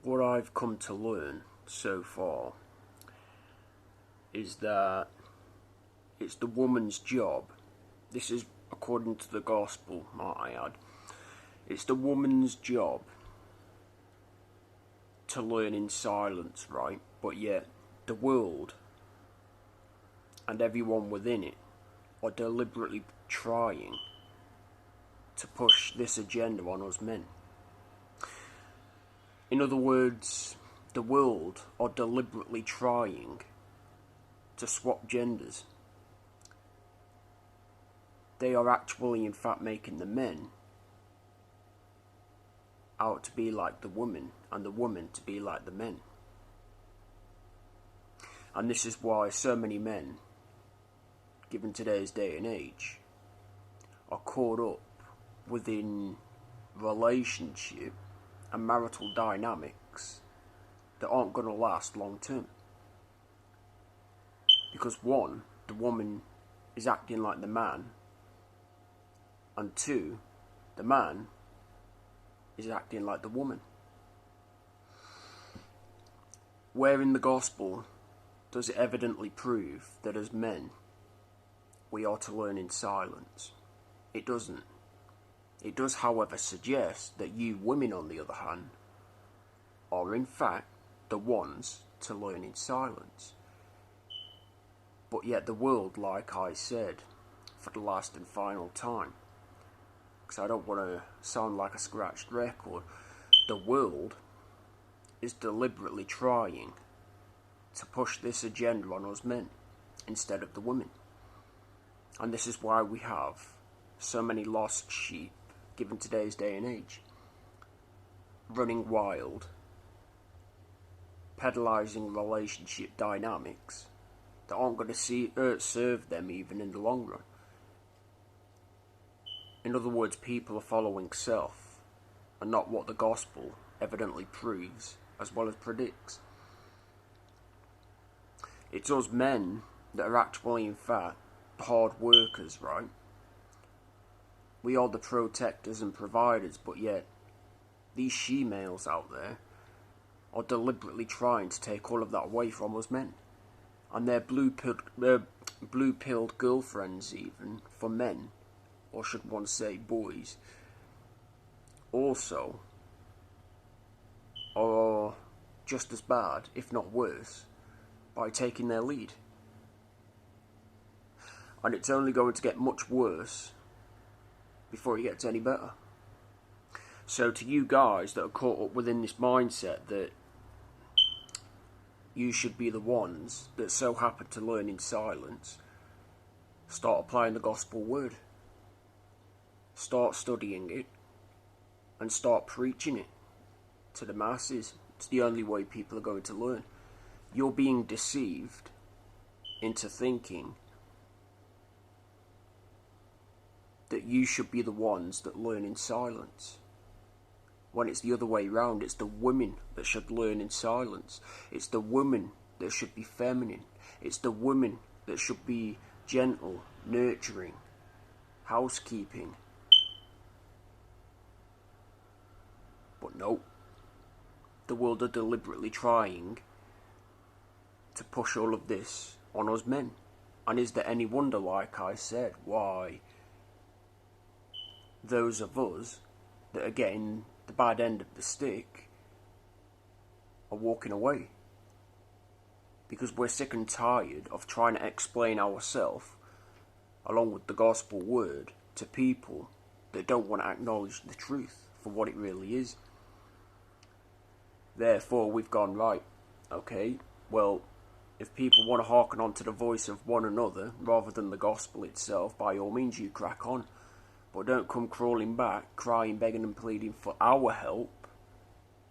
what I've come to learn so far is that it's the woman's job. This is according to the gospel, might I add. It's the woman's job to learn in silence, right? But yet, the world and everyone within it are deliberately trying to push this agenda on us men. In other words, the world are deliberately trying to swap genders. They are actually, in fact, making the men out to be like the woman and the woman to be like the men. And this is why so many men, given today's day and age, are caught up within relationship and marital dynamics that aren't going to last long term. Because one, the woman is acting like the man, and two, the man is acting like the woman. Where in the gospel does it evidently prove that as men we are to learn in silence? It doesn't. It does, however, suggest that you women, on the other hand, are in fact the ones to learn in silence. But yet the world, like I said, for the last and final time, because I don't want to sound like a scratched record, the world is deliberately trying to push this agenda on us men instead of the women. And this is why we have so many lost sheep, given today's day and age, running wild, pedalising relationship dynamics that aren't going to serve them even in the long run. In other words, people are following self and not what the gospel evidently proves as well as predicts. It's us men that are actually, in fact, the hard workers, right? We are the protectors and providers, but yet these she-males out there are deliberately trying to take all of that away from us men. And their blue-pilled girlfriends, even, for men, or should one say boys, also are just as bad, if not worse, by taking their lead. And it's only going to get much worse before it gets any better. So to you guys that are caught up within this mindset that you should be the ones that so happen to learn in silence, start applying the gospel word. Start studying it and start preaching it to the masses. It's the only way people are going to learn. You're being deceived into thinking that you should be the ones that learn in silence, when it's the other way round. It's the women that should learn in silence. It's the women that should be feminine. It's the women that should be gentle, nurturing, housekeeping. But no, the world are deliberately trying to push all of this on us men. And is there any wonder, like I said, why those of us that are getting the bad end of the stick are walking away? Because we're sick and tired of trying to explain ourselves, along with the gospel word, to people that don't want to acknowledge the truth for what it really is. Therefore, we've gone, right, okay, well, if people want to hearken on to the voice of one another rather than the gospel itself, by all means you crack on. But don't come crawling back, crying, begging and pleading for our help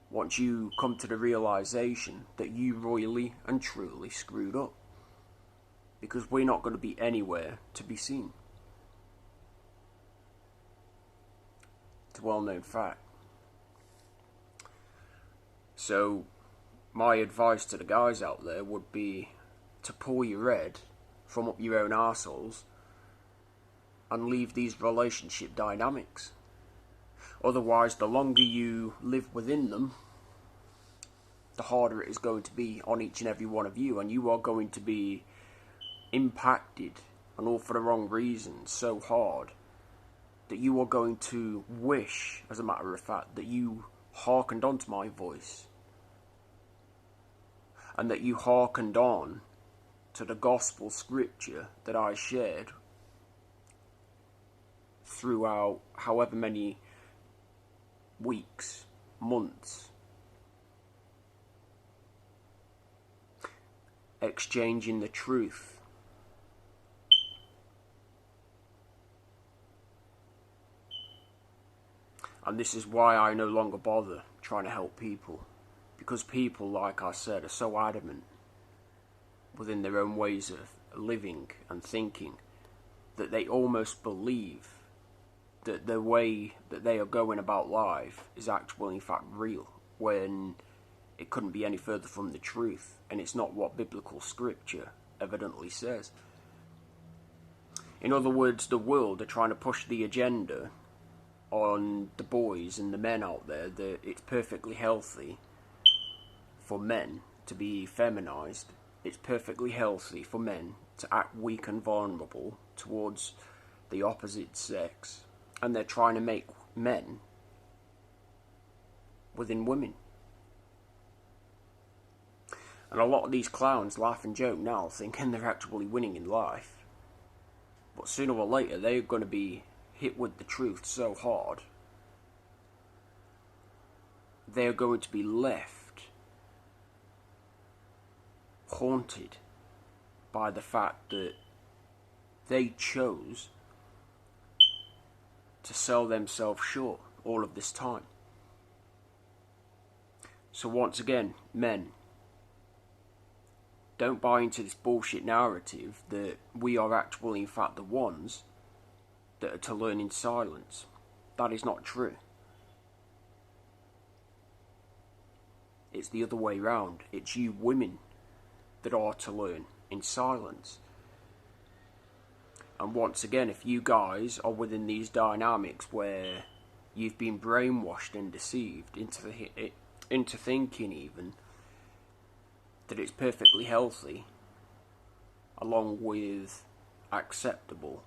once you come to the realisation that you royally and truly screwed up. Because we're not going to be anywhere to be seen. It's a well-known fact. So, my advice to the guys out there would be to pull your head from up your own arseholes and leave these relationship dynamics. Otherwise, the longer you live within them, the harder it is going to be on each and every one of you, and you are going to be impacted, and all for the wrong reasons, so hard that you are going to wish, as a matter of fact, that you hearkened onto my voice, and that you hearkened on to the gospel scripture that I shared throughout however many weeks, months, exchanging the truth. And this is why I no longer bother trying to help people. Because people, like I said, are so adamant within their own ways of living and thinking that they almost believe that the way that they are going about life is actually in fact real, when it couldn't be any further from the truth, and it's not what biblical scripture evidently says. In other words, the world are trying to push the agenda on the boys and the men out there that it's perfectly healthy for men to be feminized. It's perfectly healthy for men to act weak and vulnerable towards the opposite sex. And they're trying to make men within women. And a lot of these clowns laugh and joke now, thinking they're actually winning in life. But sooner or later, they're going to be hit with the truth so hard, they're going to be left haunted by the fact that they chose to sell themselves short all of this time. So once again, men, don't buy into this bullshit narrative that we are actually in fact the ones that are to learn in silence. That is not true. It's the other way round. It's you women that are to learn in silence. And once again, if you guys are within these dynamics where you've been brainwashed and deceived into thinking even that it's perfectly healthy, along with acceptable,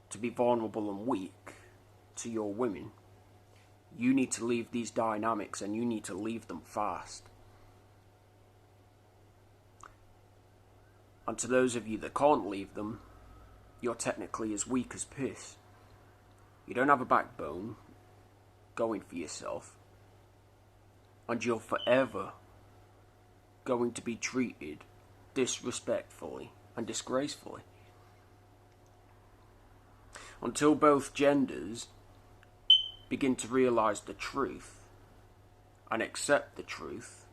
to be vulnerable and weak to your women, you need to leave these dynamics, and you need to leave them fast. And to those of you that can't leave them, you're technically as weak as piss. You don't have a backbone going for yourself, and you're forever going to be treated disrespectfully and disgracefully. Until both genders begin to realise the truth and accept the truth,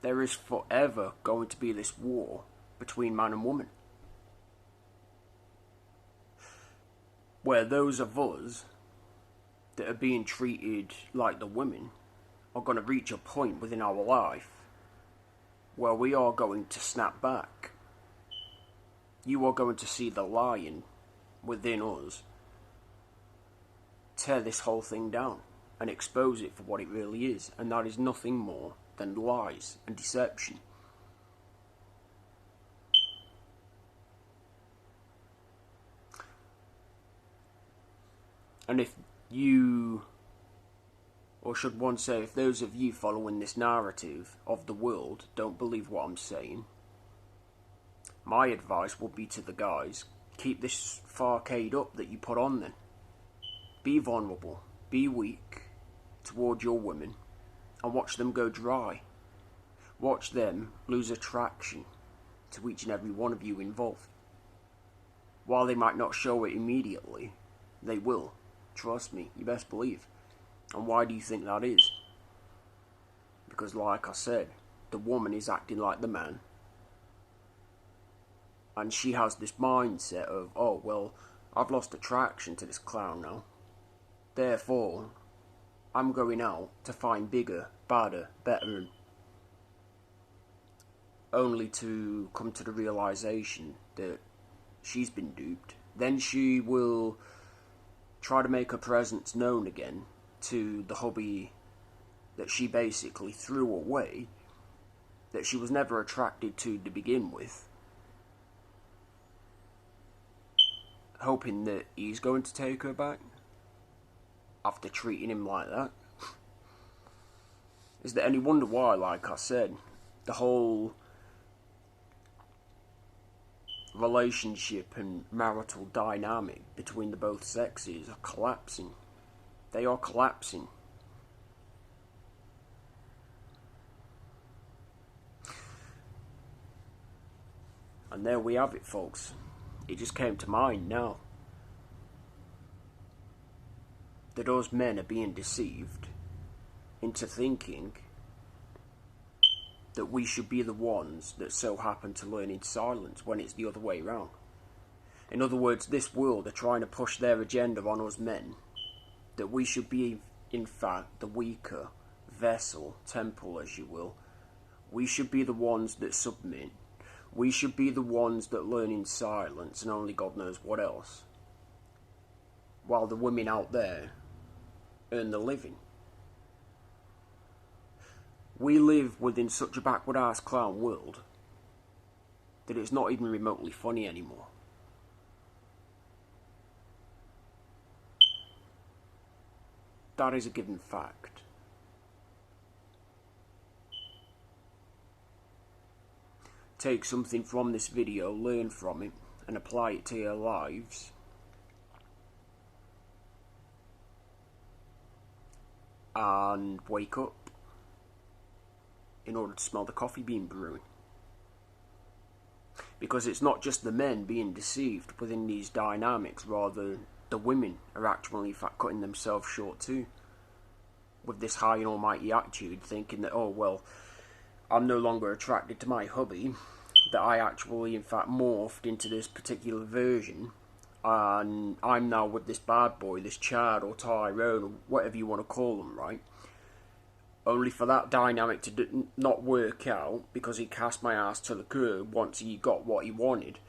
there is forever going to be this war between man and woman, where those of us that are being treated like the women are going to reach a point within our life where we are going to snap back. You are going to see the lion within us tear this whole thing down and expose it for what it really is, and that is nothing more than lies and deception. And if you, or should one say, if those of you following this narrative of the world don't believe what I'm saying, my advice would be to the guys, keep this facade up that you put on then. Be vulnerable, be weak toward your women, and watch them go dry. Watch them lose attraction to each and every one of you involved. While they might not show it immediately, they will. Trust me, you best believe. And why do you think that is? Because like I said, the woman is acting like the man. And she has this mindset of, oh, well, I've lost attraction to this clown now. Therefore, I'm going out to find bigger, badder, better, only to come to the realisation that she's been duped. Then she will try to make her presence known again to the hubby that she basically threw away, that she was never attracted to begin with, hoping that he's going to take her back after treating him like that. Is there any wonder why, like I said, the whole relationship and marital dynamic between the both sexes are collapsing? They are collapsing. And there we have it, folks. It just came to mind now that us men are being deceived into thinking that we should be the ones that so happen to learn in silence, when it's the other way round. In other words, this world are trying to push their agenda on us men, that we should be, in fact, the weaker vessel, temple as you will. We should be the ones that submit. We should be the ones that learn in silence, and only God knows what else, while the women out there earn the living. We live within such a backward-ass clown world that it's not even remotely funny anymore. That is a given fact. Take something from this video, learn from it, and apply it to your lives. And wake up in order to smell the coffee being brewing. Because it's not just the men being deceived within these dynamics, rather the women are actually in fact cutting themselves short too, with this high and almighty attitude, thinking that, oh well, I'm no longer attracted to my hubby, that I actually in fact morphed into this particular version, and I'm now with this bad boy, this Chad or Tyrone or whatever you want to call them, right? Only for that dynamic to not work out, because he cast my ass to the curb once he got what he wanted.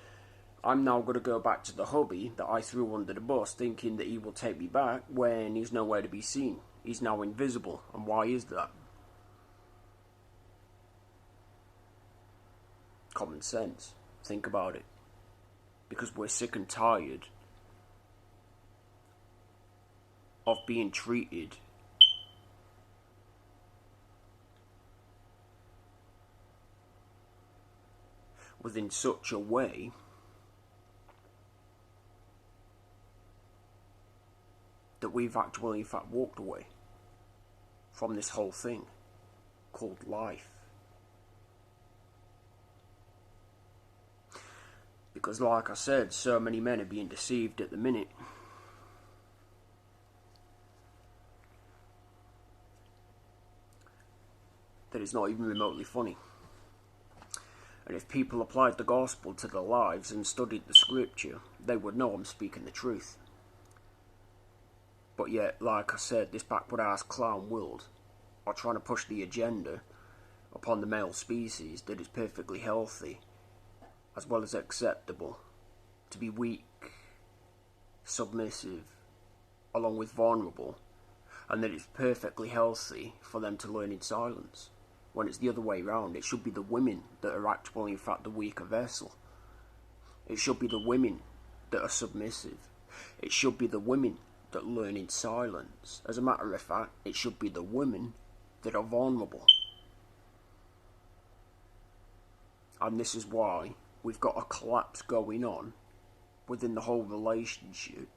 I'm now going to go back to the hubby that I threw under the bus, thinking that he will take me back when he's nowhere to be seen. He's now invisible. And why is that? Common sense. Think about it. Because we're sick and tired of being treated within such a way that we've actually in fact walked away from this whole thing called life. Because like I said, so many men are being deceived at the minute. That it's not even remotely funny. And if people applied the gospel to their lives and studied the scripture, they would know I'm speaking the truth. But yet, like I said, this backward-ass clown world are trying to push the agenda upon the male species that is perfectly healthy, as well as acceptable, to be weak, submissive, along with vulnerable, and that it's perfectly healthy for them to learn in silence. When it's the other way round, it should be the women that are actually in fact the weaker vessel. It should be the women that are submissive. It should be the women that learn in silence. As a matter of fact, it should be the women that are vulnerable. And this is why we've got a collapse going on within the whole relationship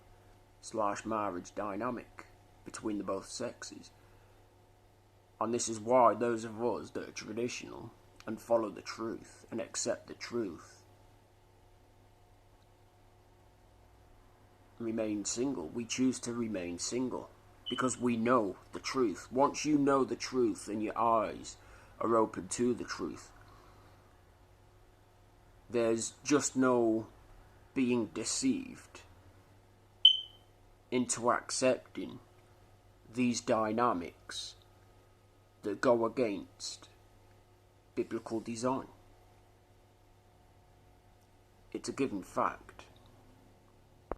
/ marriage dynamic between the both sexes. And this is why those of us that are traditional and follow the truth and accept the truth remain single. We choose to remain single because we know the truth. Once you know the truth and your eyes are open to the truth, there's just no being deceived into accepting these dynamics that go against biblical design. It's a given fact.